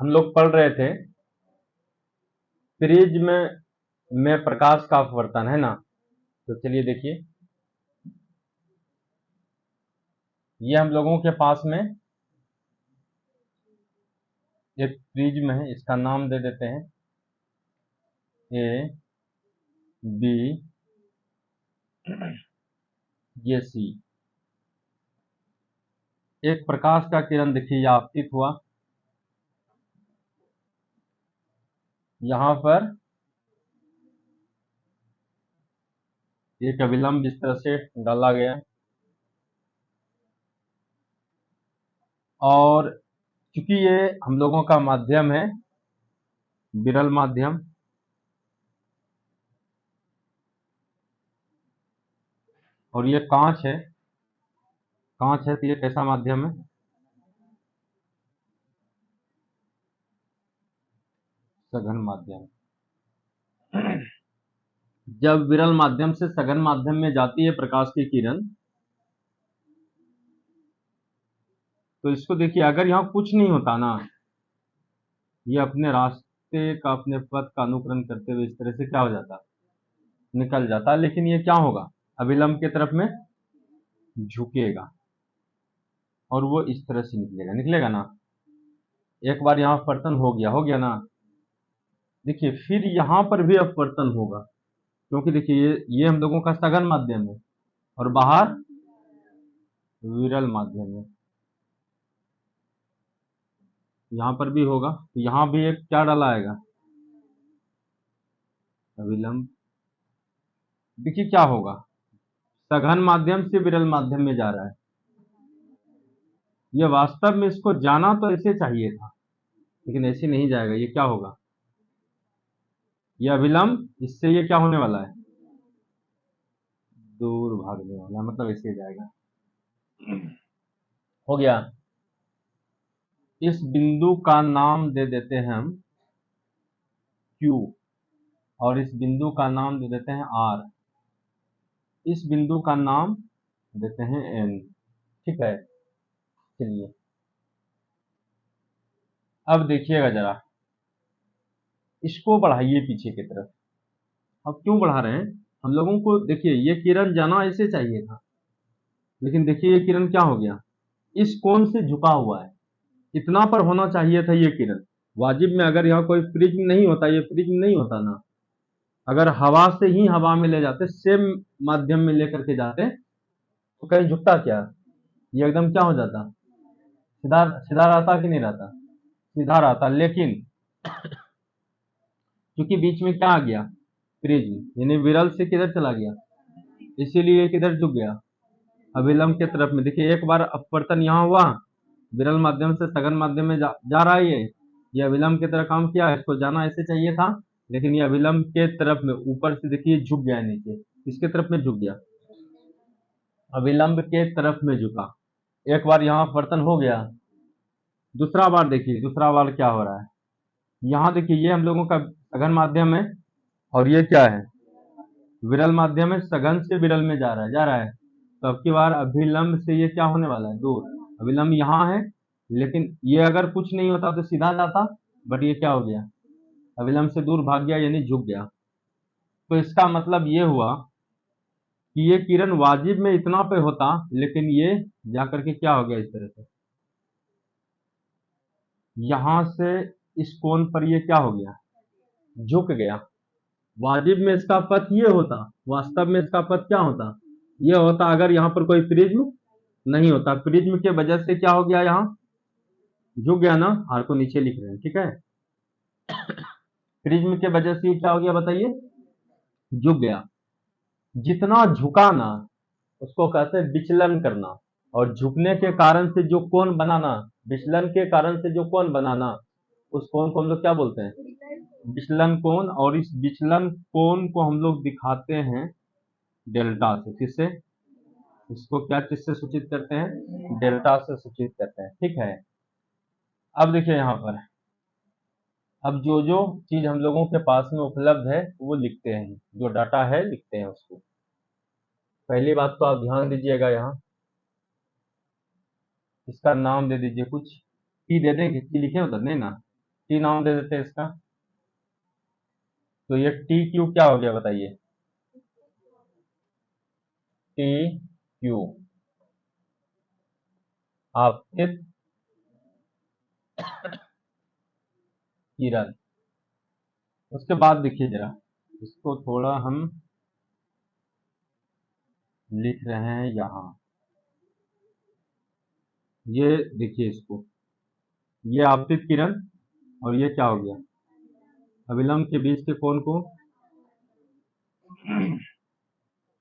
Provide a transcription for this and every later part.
हम लोग पढ़ रहे थे प्रिज्म में प्रकाश का अपवर्तन, है ना। तो चलिए देखिए, ये हम लोगों के पास में एक प्रिज्म है, इसका नाम दे देते हैं ए बी ये सी। एक प्रकाश का किरण देखिए आपतित हुआ, यहां पर एक अभिलंब इस तरह से डाला गया, और चूंकि ये हम लोगों का माध्यम है विरल माध्यम, और ये कांच है, कांच है तो ये कैसा माध्यम है, सघन माध्यम। जब विरल माध्यम से सघन माध्यम में जाती है प्रकाश की किरण, तो इसको देखिए, अगर यहाँ कुछ नहीं होता ना, ये अपने रास्ते का, अपने पथ का अनुकरण करते हुए इस तरह से क्या हो जाता, निकल जाता। लेकिन ये क्या होगा, अभिलंब की तरफ में झुकेगा और वो इस तरह से निकलेगा, निकलेगा ना। एक बार यहाँ अपवर्तन हो गया ना। देखिए फिर यहाँ पर भी अपवर्तन होगा, क्योंकि देखिए ये हम लोगों का सघन माध्यम है और बाहर विरल माध्यम है। यहाँ पर भी होगा, तो यहाँ भी एक क्या डाला आएगा, अभिलंब। देखिए क्या होगा, सघन माध्यम से विरल माध्यम में जा रहा है, ये वास्तव में इसको जाना तो ऐसे चाहिए था, लेकिन ऐसे नहीं जाएगा। ये क्या होगा, ये अभिलंब इससे ये क्या होने वाला है, दूर भागने वाला है, मतलब ऐसे जाएगा। हो गया। इस बिंदु का नाम दे देते हैं हम Q, और इस बिंदु का नाम दे देते हैं R, इस बिंदु का नाम देते हैं N। ठीक है, चलिए अब देखिएगा जरा, इसको बढ़ाइए पीछे की तरफ। अब क्यों बढ़ा रहे हैं, हम लोगों को देखिए ये किरण जाना ऐसे चाहिए था, लेकिन देखिए ये किरण क्या हो गया, इस कोण से झुका हुआ है, इतना पर होना चाहिए था ये किरण। वाजिब में अगर यहाँ कोई प्रिज्म नहीं होता, ये प्रिज्म नहीं होता ना, अगर हवा से ही हवा में ले जाते, सेम माध्यम में लेकर के जाते, तो कहीं झुकता क्या, ये एकदम क्या हो जाता, सीधा सीधा रहता कि नहीं रहता, सीधा रहता। लेकिन क्योंकि बीच में क्या आ गया, प्रिज्म, यानी विरल से किधर चला गया, इसीलिए किधर झुक गया, अभिलंब के तरफ में। देखिए एक बार अपवर्तन यहाँ हुआ, विरल माध्यम से सघन माध्यम में जा रहा है, ये अभिलंब की तरह काम किया, इसको जाना ऐसे चाहिए था, लेकिन ये अभिलंब के तरफ में ऊपर से देखिए झुक गया नीचे, किसके तरफ में झुक गया, अभिलंब के तरफ में झुका। एक बार यहाँ अपवर्तन हो गया, दूसरा बार देखिए, दूसरा बार क्या हो रहा है, यहाँ देखिए ये हम लोगों का सघन माध्यम है, और ये क्या है, विरल माध्यम है, सघन से विरल में जा रहा है, तो अब की बार अभिलंब से ये क्या होने वाला है, दूर। अभिलंब यहाँ है, लेकिन ये अगर कुछ नहीं होता तो सीधा जाता, बट ये क्या हो गया, अभिलंब से दूर भाग गया, यानी झुक गया। तो इसका मतलब ये हुआ कि ये किरण वाजिब में इतना पे होता, लेकिन ये जाकर के क्या हो गया, इस तरह से यहां से इस कोण पर ये क्या हो गया, झुक गया। वाजिब में इसका पथ ये होता, वास्तव में इसका पथ क्या होता, ये होता, अगर यहाँ पर कोई प्रिज्म नहीं होता। प्रिज्म के वजह से क्या हो गया, यहाँ झुक गया ना, आर को नीचे लिख रहे हैं, ठीक है। प्रिज्म के वजह से क्या हो गया बताइए, झुक गया। जितना झुका ना, उसको कहते हैं विचलन करना, और झुकने के कारण से जो कोण बनाना, विचलन के कारण से जो कोण बनाना, उस कोण को हम लोग क्या बोलते हैं, विचलन कोण। और इस विचलन कोण को हम लोग दिखाते हैं डेल्टा से। किससे, इसको क्या चीज से सूचित करते हैं, डेल्टा से सूचित करते हैं, ठीक है। अब देखिए यहाँ पर, अब जो जो चीज हम लोगों के पास में उपलब्ध है वो लिखते हैं, जो डाटा है लिखते हैं उसको। पहली बात तो आप ध्यान दीजिएगा, यहाँ इसका नाम दे दीजिए कुछ, टी दे देंगे, टी लिखे उधर नहीं ना, टी नाम दे देते हैं इसका। तो ये टी क्यू क्या हो गया बताइए, टी क्यू आपतित किरण। उसके बाद देखिए जरा, इसको थोड़ा हम लिख रहे हैं यहाँ, ये देखिए इसको, ये आपतित किरण और ये क्या हो गया, अभिलंब के बीच के कोण को,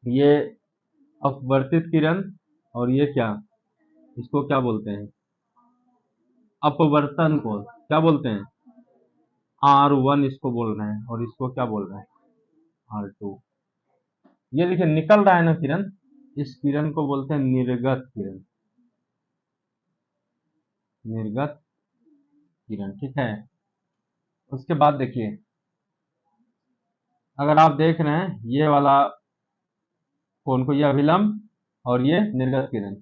ये अपवर्तित किरण और ये क्या, इसको क्या बोलते हैं, अपवर्तन कोण, क्या बोलते हैं, R1 इसको बोल रहे हैं, और इसको क्या बोल रहे हैं, R2। ये देखिए निकल रहा है ना किरण, इस किरण को बोलते हैं निर्गत किरण, निर्गत किरण, ठीक है। उसके बाद देखिए, अगर आप देख रहे हैं ये वाला कोण को, ये अभिलंब और ये निर्गत किरण,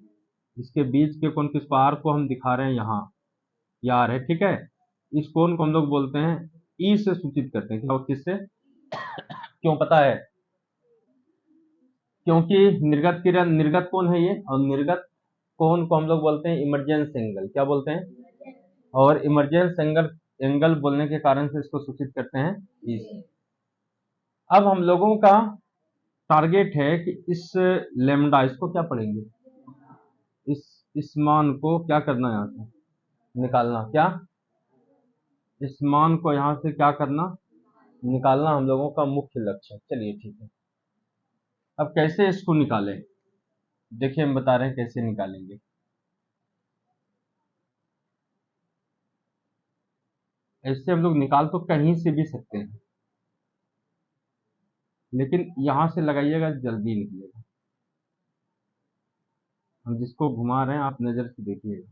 इसके बीच के कोण किस आर को हम दिखा रहे हैं यहाँ, ये आर है, ठीक है। इस कोण को हम लोग बोलते हैं ई से सूचित करते हैं, क्या किससे, क्यों पता है, क्योंकि निर्गत किरण निर्गत कोण है ये, और निर्गत कोण को हम लोग बोलते हैं इमरजेंस एंगल, क्या बोलते हैं, और इमरजेंस एंगल एंगल बोलने के कारण से इसको सूचित करते हैं ई से। अब हम लोगों का टारगेट है कि इस लेमडा, इसको क्या पढ़ेंगे, इस मान को क्या करना है यहाँ से निकालना, क्या इस मान को यहाँ से क्या करना, निकालना हम लोगों का मुख्य लक्ष्य है। चलिए ठीक है, अब कैसे इसको निकालें, देखिए हम बता रहे हैं कैसे निकालेंगे। ऐसे हम लोग निकाल तो कहीं से भी सकते हैं, लेकिन यहां से लगाइएगा जल्दी निकलेगा। हम जिसको घुमा रहे हैं आप नजर से देखिएगा,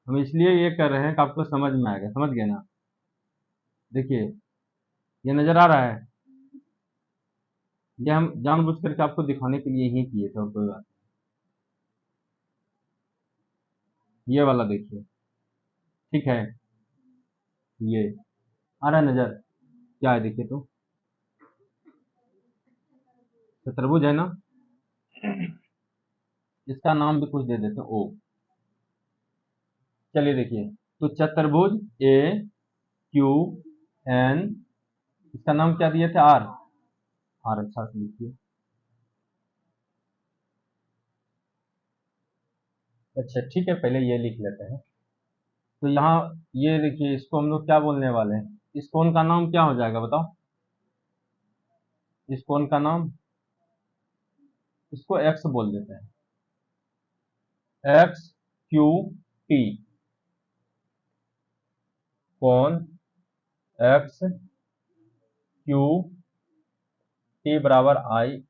हम इसलिए ये कर रहे हैं कि आपको समझ में आएगा, समझ गए ना। देखिए ये नजर आ रहा है, ये हम जानबूझ करके आपको दिखाने के लिए ही किए थे, और कोई बात नहीं। ये वाला देखिए, ठीक है, ये आ रहा है नजर, क्या है देखिए, तो चतुर्भुज है ना, इसका नाम भी कुछ दे देते हैं ओ। चलिए देखिए, तो चतुर्भुज ए क्यू एन, इसका नाम क्या दिए थे, आर, आर अच्छा से लिखिए। अच्छा ठीक है, पहले ये लिख लेते हैं। तो यहाँ ये देखिए, इसको हम लोग क्या बोलने वाले हैं, इस कोण का नाम क्या हो जाएगा बताओ, इस कोण का नाम, इसको एक्स बोल देते हैं, एक्स क्यू टी, कोण एक्स क्यू टी बराबर आई,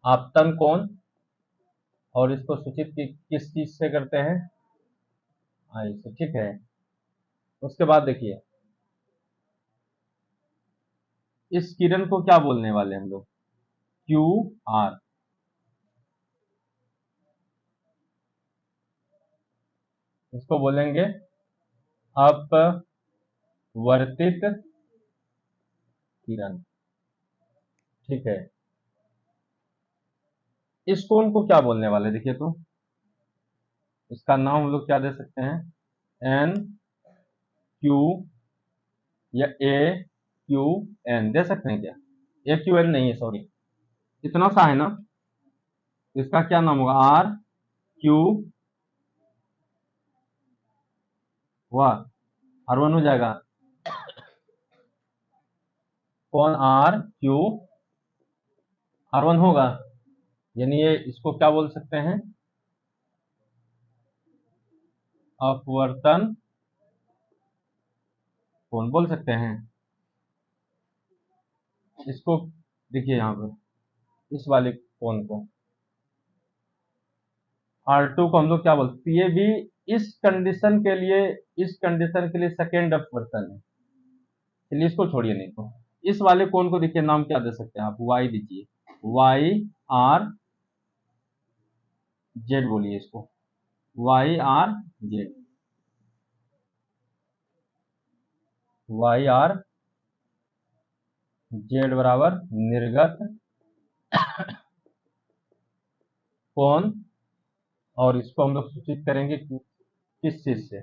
आपतन कोण, और इसको सूचित किस चीज से करते हैं, आई से, ठीक है। उसके बाद देखिए, इस किरण को क्या बोलने वाले हम लोग, क्यू आर, इसको बोलेंगे अपवर्तित किरण, ठीक है। इस कोण को क्या बोलने वाले देखिए, तो इसका नाम हम लोग क्या दे सकते हैं, एन क्यू या ए क्यू एन दे सकते हैं क्या, ए क्यू एन नहीं है, सॉरी, इतना सा है ना, इसका क्या नाम होगा, आर क्यू, वाह, आर वन हो जाएगा, कौन आर क्यू आर वन होगा, यानी ये इसको क्या बोल सकते हैं, अपवर्तन कोण बोल सकते हैं। इसको देखिए यहाँ पर, इस वाले कोण को R2 को हम लोग क्या बोलते हैं, ये भी इस कंडीशन के लिए, इस कंडीशन के लिए सेकेंड अपवर्तन है। चलिए इसको छोड़िए, नहीं तो इस वाले कोण को देखिए नाम क्या दे सकते हैं आप, Y दीजिए, Y R Z बोलिए इसको, Y R Z, Y R Z बराबर निर्गत कोण, और इसको हम लोग सूचित करेंगे किस चीज से,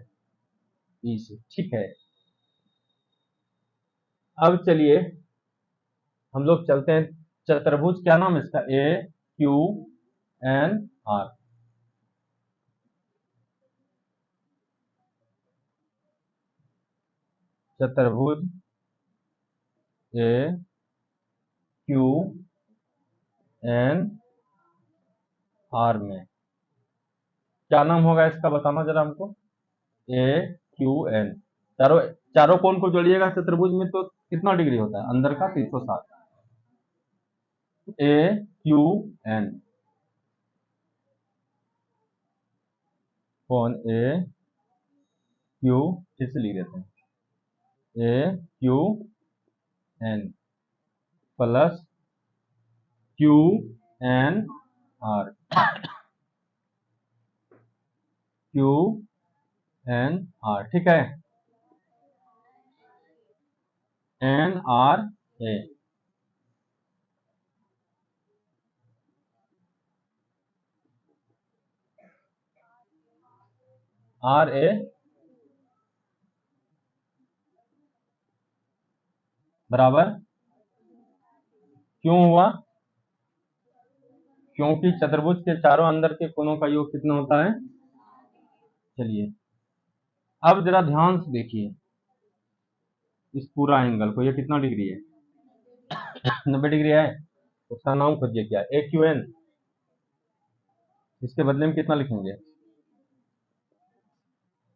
ई से। ठीक है, अब चलिए हम लोग चलते हैं चतुर्भुज, क्या नाम है इसका, ए क्यू एन आर। चतुर्भुज ए क्यू एन आर में क्या नाम होगा इसका, बताना जरा हमको। ए क्यू एन, चारों चारों कोण को जोड़िएगा चतुर्भुज में तो कितना डिग्री होता है, अंदर का 360। ए क्यू एन, कोण ए क्यू, फिर से लिख देते हैं, A Q N plus Q N R, Q N R, ठीक है, N R A, R A बराबर, क्यों हुआ, क्योंकि चतुर्भुज के चारों अंदर के कोणों का योग कितना होता है। चलिए अब जरा ध्यान से देखिए इस पूरा एंगल को, ये कितना डिग्री है, 90 डिग्री है। उसका नाम खोजिए क्या, ए क्यू एन, इसके बदले में कितना लिखेंगे,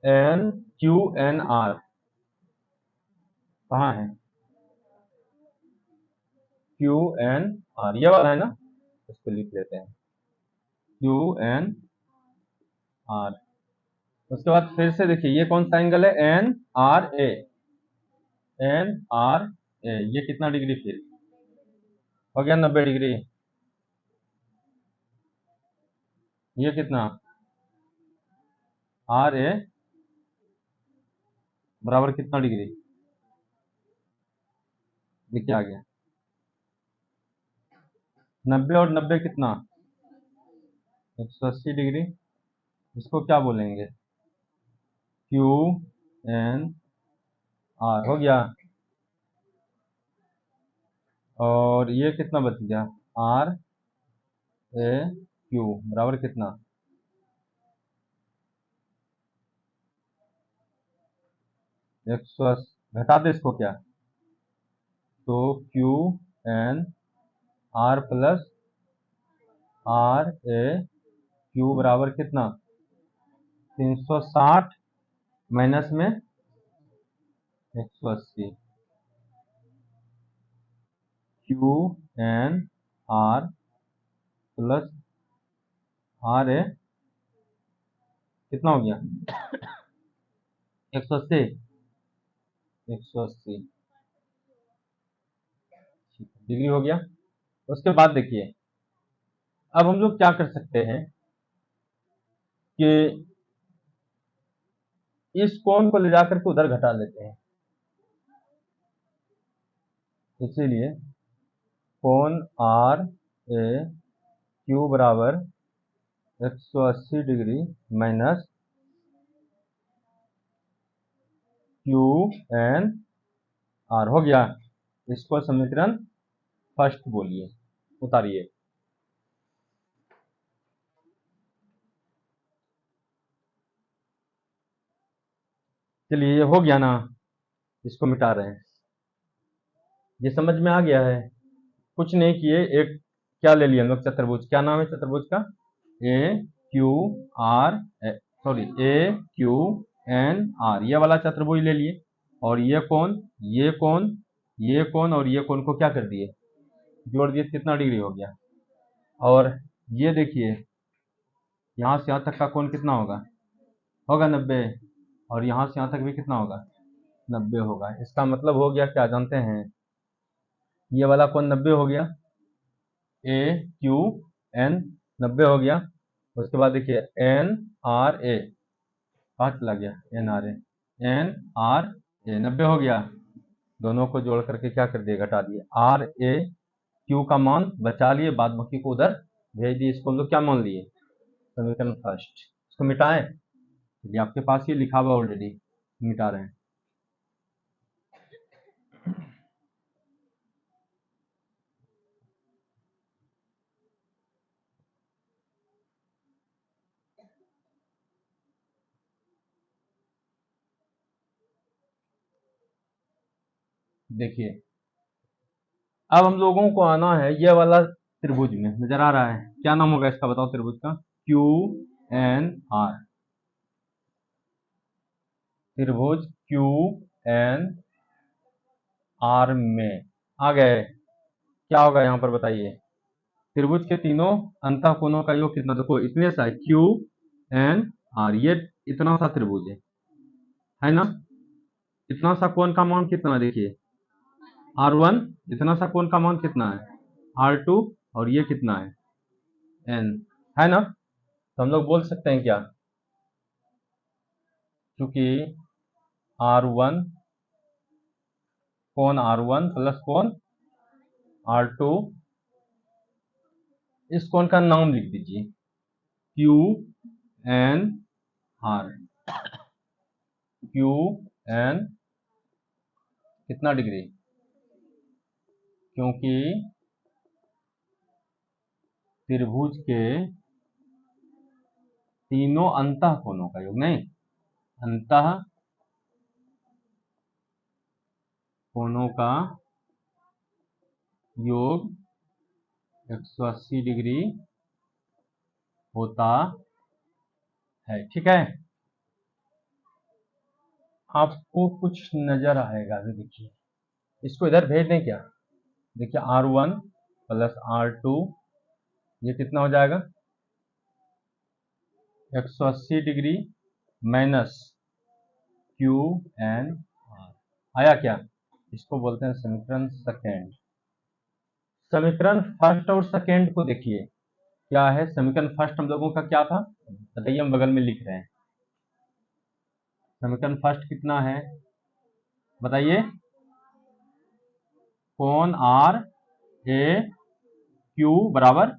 एन क्यू एन आर, कहाँ है, क्यू एन आर, ये वाला है ना, इसको लिख लेते हैं क्यू एन आर। उसके बाद फिर से देखिए ये कौन सा एंगल है, एन आर ए, एन आर ए, ये कितना डिग्री फिर हो गया, 90 डिग्री। ये कितना, आर ए बराबर कितना डिग्री, देखिए आ गया 90, और 90 कितना, 180 डिग्री। इसको क्या बोलेंगे, क्यू एन आर हो गया, और ये कितना बच गया, आर ए क्यू बराबर कितना, 180, घटा दे इसको क्या, तो Q N R plus R A Q बराबर कितना, 360 माइनस में 180, Q N R plus R A कितना हो गया, 180, 180 डिग्री हो गया। उसके बाद देखिए अब हम लोग क्या कर सकते हैं कि इस कोण को ले जाकर के उधर घटा लेते हैं, इसीलिए कोण आर ए क्यू बराबर 180 degree minus Q N R हो गया। इसको समीकरण फर्स्ट बोलिए, उतारिए। चलिए ये हो गया ना, इसको मिटा रहे हैं, ये समझ में आ गया है। कुछ नहीं किए, एक क्या ले लिए हम लोग, चतुर्भुज, क्या नाम है चतुर्भुज का, ए Q R, sorry A Q N are, ये वाला चतुर्भुज ले लिए, और ये कौन, ये कौन, ये कौन, और ये कौन को क्या कर दिए, जोड़ दिए, कितना डिग्री हो गया। और ये देखिए यहाँ से यहाँ तक का कोण कितना होगा, होगा 90, और यहाँ से यहाँ तक भी कितना होगा, 90 होगा। इसका मतलब हो गया क्या जानते हैं, ये वाला कोण 90 हो गया, ए क्यू एन 90 हो गया। उसके बाद देखिए एन आर ए, कहाँ चला गया, एन आर ए, एन आर ए, 90 हो गया। दोनों को जोड़ करके क्या कर दिए, घटा दिए। आर ए क्यू का मान बचा लिए, बाद बाकी को उधर भेज दिए। इसको हम लोग क्या मान लिए, समीकरण फर्स्ट। इसको मिटाएं, ये आपके पास ये लिखा हुआ ऑलरेडी, मिटा रहे हैं। देखिए अब हम लोगों को आना है ये वाला त्रिभुज में, नजर आ रहा है, क्या नाम होगा इसका बताओ त्रिभुज का, क्यू एन आर। त्रिभुज क्यू एन आर में आ गए, क्या होगा यहाँ पर बताइए, त्रिभुज के तीनों अंतःकोणों का योग कितना, देखो इतने सा क्यू एन आर, ये इतना सा त्रिभुज है ना, इतना सा कोण का मान कितना, देखिए R1, इतना सा कोण का मान कितना है R2, और ये कितना है N, है ना। तो हम लोग बोल सकते हैं क्या, क्योंकि R1 कोण R1 प्लस कोण R2, इस कोण का नाम लिख दीजिए Q N R. Q N कितना डिग्री, क्योंकि त्रिभुज के तीनों अंतःकोणों का योग, नहीं अंतः कोणों का योग 180 डिग्री होता है, ठीक है। आपको कुछ नजर आएगा, अभी देखिए इसको इधर भेज दें क्या, देखिए R1 प्लस R2, ये कितना हो जाएगा 180 degree minus Q N R, आया क्या, इसको बोलते हैं समीकरण सेकेंड। समीकरण फर्स्ट और सेकेंड को देखिए क्या है, समीकरण फर्स्ट हम लोगों का क्या था बताइए, हम बगल में लिख रहे हैं। समीकरण फर्स्ट कितना है बताइए, कोण आर ए क्यू बराबर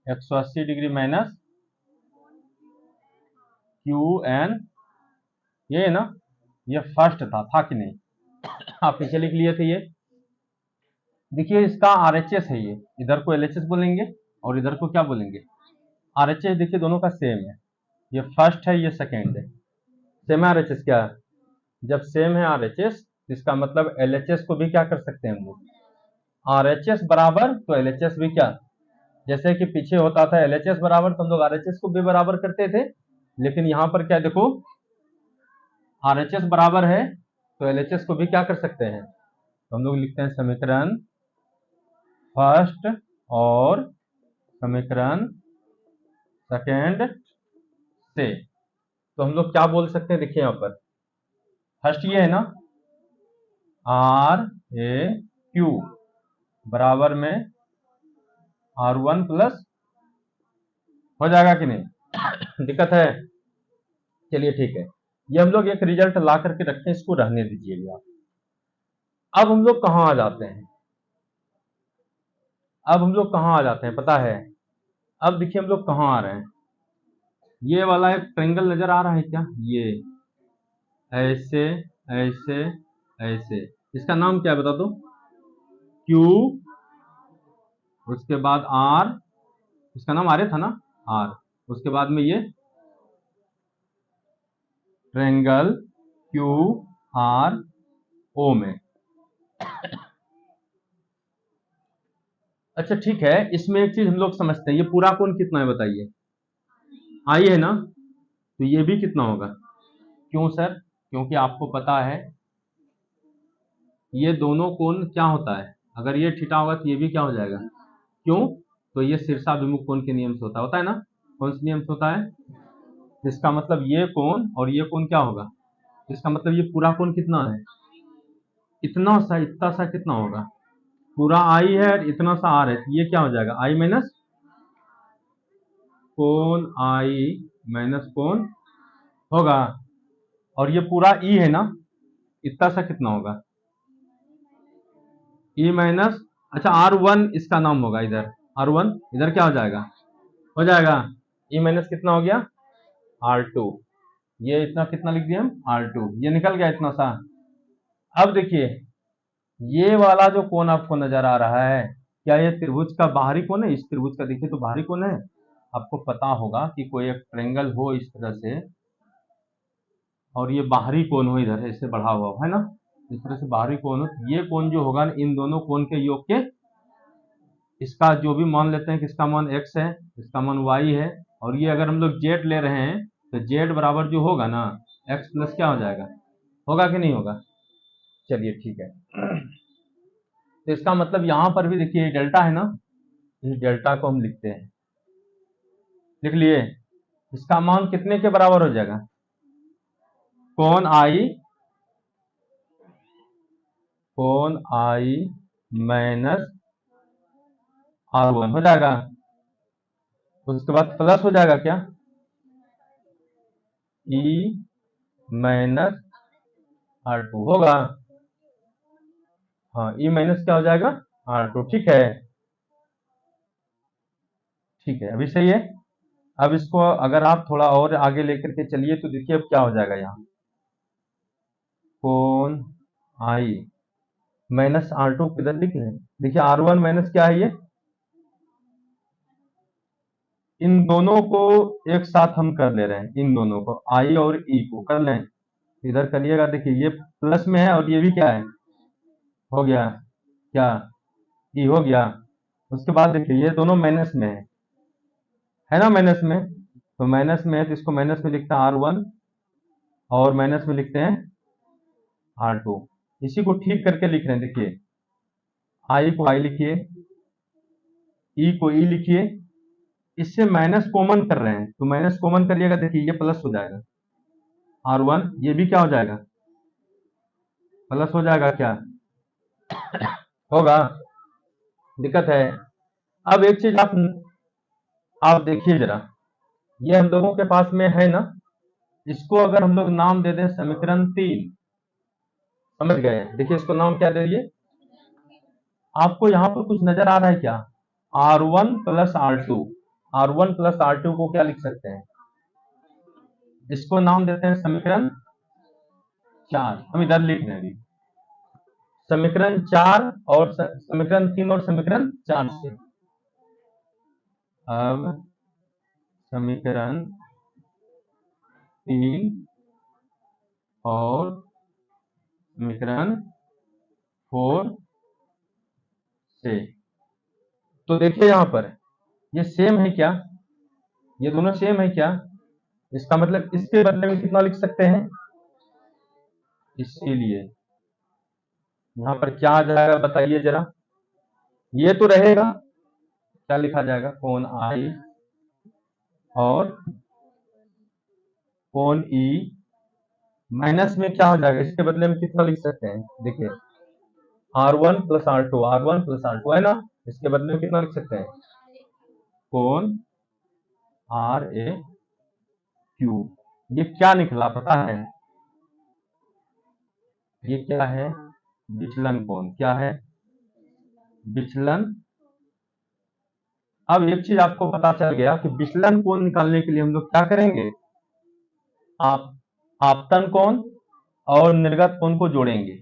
180 डिग्री माइनस क्यू एन, ये है ना, ये फर्स्ट था कि नहीं, आप पीछे लिख लिए थे ये। देखिए इसका आरएचएस है, ये इधर को एलएचएस बोलेंगे और इधर को क्या बोलेंगे आरएचएस। देखिए दोनों का सेम है, ये फर्स्ट है ये सेकेंड है, सेम है आरएचएस। क्या जब सेम है आरएचएस, इसका मतलब एलएचएस को भी क्या कर सकते हैं हम लोग, आरएचएस बराबर तो एलएचएस भी क्या, जैसे कि पीछे होता था एलएचएस बराबर तो हम लोग आरएचएस को भी बराबर करते थे, लेकिन यहां पर क्या देखो आरएचएस बराबर है तो एलएचएस को भी क्या कर सकते हैं, तो हम लोग लिखते हैं समीकरण फर्स्ट और समीकरण सेकेंड से। तो हम लोग क्या बोल सकते हैं, देखिए यहां पर फर्स्ट ये है ना आर ए क्यू बराबर में R1 प्लस, हो जाएगा कि नहीं दिक्कत है, चलिए ठीक है, ये हम लोग एक रिजल्ट ला करके रखें, इसको रहने दीजिएगा। अब हम लोग कहां आ जाते हैं, अब हम लोग कहां आ जाते हैं पता है, अब देखिए हम लोग कहां आ रहे हैं, ये वाला एक ट्रायंगल नजर आ रहा है क्या, ये ऐसे ऐसे ऐसे, इसका नाम क्या है बता दो, क्यू, उसके बाद आर, इसका नाम आर था ना आर, उसके बाद में ये ट्रायंगल क्यू आर ओ में। अच्छा ठीक है, इसमें एक चीज हम लोग समझते हैं, ये पूरा कोण कितना है बताइए, आई है ना, तो ये भी कितना होगा, क्यों सर, क्योंकि आपको पता है ये दोनों कोण क्या होता है, अगर ये थीटा होगा तो ये भी क्या हो जाएगा, क्यों, तो ये शीर्षाभिमुख कोण के नियम से होता है ना, कौन से नियम से होता है, इसका मतलब ये कोण और ये कोण क्या होगा, इसका मतलब ये पूरा कोण कितना है, इतना सा कितना होगा, पूरा आई है और इतना सा आर है, तो ये क्या हो जाएगा आई माइनस, कोण आई माइनस कोण होगा, और ये पूरा ई है ना, इतना सा कितना होगा, ई माइनस, अच्छा R1 इसका नाम होगा, इधर R1 इधर क्या हो जाएगा ई माइनस कितना हो गया R2, ये इतना कितना लिख दिया हम R2, ये निकल गया इतना सा। अब देखिए ये वाला जो कोण आपको नजर आ रहा है, क्या ये त्रिभुज का बाहरी कोण है, इस त्रिभुज का देखिए तो बाहरी कोण है। आपको पता होगा कि कोई एक ट्रायंगल हो इस तरह से, और ये बाहरी कोण हो इधर ऐसे बढ़ा हुआ है ना, इस तरह से बाहरी कोण हो, ये कोण जो होगा इन दोनों कोण के योग के, इसका जो भी मान लेते हैं कि इसका मान x है, इसका मान y है, और ये अगर हम लोग z ले रहे हैं तो z बराबर जो होगा ना x प्लस क्या हो जाएगा, होगा कि नहीं होगा। चलिए ठीक है, तो इसका मतलब यहां पर भी देखिए डेल्टा है ना, इस डेल्टा को हम लिखते हैं, लिख लिए, इसका मान कितने के बराबर हो जाएगा, कोण आई माइनस R1 हो जाएगा, उसके बाद प्लस हो जाएगा क्या E माइनस R2 होगा, हाँ E माइनस क्या हो जाएगा R2, ठीक है, ठीक है अभी सही है। अब इसको अगर आप थोड़ा और आगे लेकर के चलिए तो देखिए अब क्या हो जाएगा, यहाँ कोण आई माइनस R2 किधर लिख रहे हैं, देखिए R1 माइनस क्या है, ये इन दोनों को एक साथ हम कर ले रहे हैं, इन दोनों को आई और ई को कर लें, इधर करिएगा, देखिए ये प्लस में है और ये भी क्या है, हो गया क्या ई हो गया, उसके बाद देखिए ये दोनों माइनस में है ना, माइनस में, तो माइनस में है तो इसको माइनस में लिखता है R1 और माइनस में लिखते हैं R2, इसी को ठीक करके लिख रहे हैं, देखिए आई को आई लिखिए, ई को ई लिखिए, इससे माइनस कॉमन कर रहे हैं तो माइनस कॉमन करिएगा, देखिए ये प्लस हो जाएगा R1, ये भी क्या हो जाएगा प्लस हो जाएगा, क्या होगा, दिक्कत है। अब एक चीज आप देखिए जरा, ये हम लोगों के पास में है ना, इसको अगर हम लोग नाम दे दें समीकरण 3, समझ गए, देखिए इसको नाम क्या दे दिए, आपको यहाँ पर कुछ नजर आ रहा है क्या, R1 plus R2, R1 plus R2 को क्या लिख सकते हैं, इसको नाम देते हैं समीकरण 4, हम इधर लिख रहे हैं समीकरण 4 और समीकरण 3 और समीकरण 4 से। अब समीकरण 3 और समीकरण 4 से, तो देखिए यहां पर ये सेम है क्या, ये दोनों सेम है क्या, इसका मतलब इसके बदले में कितना लिख सकते हैं, इसीलिए यहां पर क्या आ जाएगा बताइए जरा, ये तो रहेगा, क्या लिखा जाएगा कोण आई और कोण ई, माइनस में क्या हो जाएगा, इसके बदले में कितना लिख सकते हैं, देखिए R1 plus R2, R1 plus R2 है ना, इसके बदले में कितना लिख सकते हैं कोण RAQ, ये क्या निकला पता है, ये क्या है विचलन कोण, क्या है विचलन। अब एक चीज आपको पता चल गया कि विचलन कोण निकालने के लिए हम लोग क्या करेंगे, आप आपतन कोण और निर्गत कोण को जोड़ेंगे,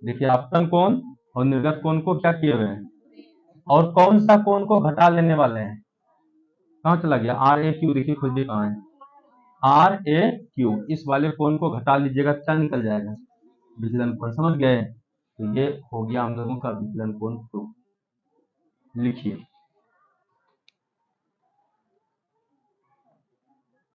देखिए आपतन कोण और निर्गत कोण को क्या किए हुए हैं, और कौन सा कोण को घटा लेने वाले हैं, कहां चला गया RAQ, देखिए खोजिए कहां है RAQ, इस वाले कोण को घटा लीजिएगा क्या निकल जाएगा विचलन कोण, समझ गए, तो ये हो गया हम लोगों का विचलन कोण 2, लिखिए